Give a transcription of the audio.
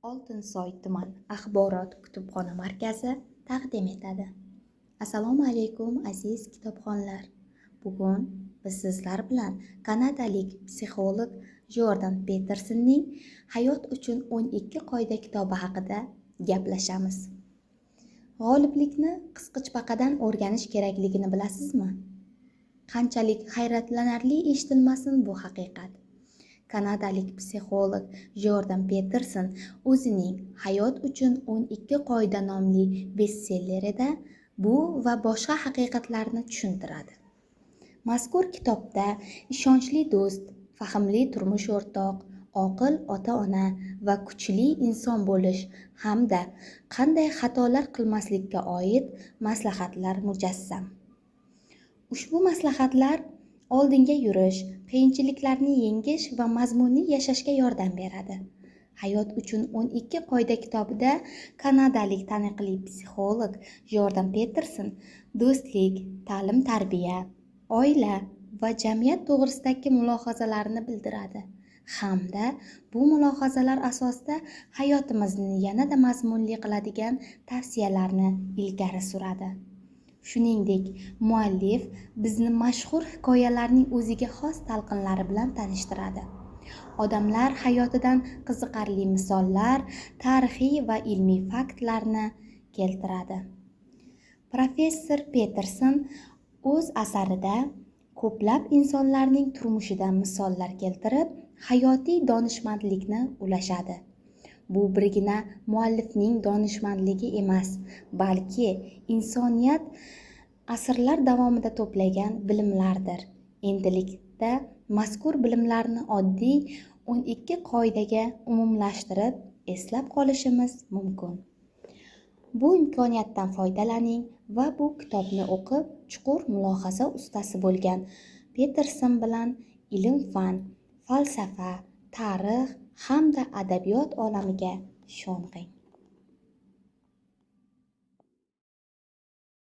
Oltinsoy tuman axborot kutubxona markazi taqdim etadi. Assalomu alaykum aziz kitobxonlar. Bugun biz sizlar bilan kanadalik psixolog Jordan Petersonning Hayot uchun 12 qoida kitobi haqida gaplashamiz. G'oliblikni qisqichbaqadan o'rganish kerakligini bilasizmi? Qanchalik hayratlanarli eshitilmasin bu haqiqat. Kanadalik psixolog Jordan Peterson o'zining Hayot uchun 12 qoida nomli bestsellerida bu va boshqa haqiqatlarni tushuntiradi. Mazkur kitobda ishonchli do'st, fahmli turmush o'rtoq, oqil ota-ona va kuchli inson bo'lish hamda qanday xatolar qilmaslikka oid maslahatlar mujassam. Ushbu maslahatlar oldinga yurish, qiyinchiliklarni yengish va mazmunli yashashga yordam beradi. Hayot uchun 12 qoida kitobida kanadalik taniqli psixolog Jordan Peterson do'stlik, ta'lim-tarbiya, oila va jamiyat to'g'risidagi mulohazalarini bildiradi hamda bu mulohazalar asosida hayotimizni yanada mazmunli qiladigan tavsiyalarni ilgari suradi. Shuningdek, muallif bizni mashhur hikoyalarning o'ziga xos talqinlari bilan tanishtiradi. Odamlar hayotidan qiziqarli misollar, tarixiy va ilmiy faktlarni keltiradi. Professor Peterson o'z asarida ko'plab insonlarning turmushidan misollar keltirib, hayotiy donishmandlikni ulashadi. Bu birgina muallifning donishmandligi emas, balki insoniyat asrlar davomida to'plagan bilimlardir. Endilikda mazkur bilimlarni oddiy 12 qoidaga umumlashtirib eslab qolishimiz mumkin. Bu imkoniyatdan foydalaning va bu kitobni o'qib, chuqur mulohaza ustasi bo'lgan Peterson bilan ilm-fan, falsafa, tarix hamda adabiyot olamiga sho'ng'ing.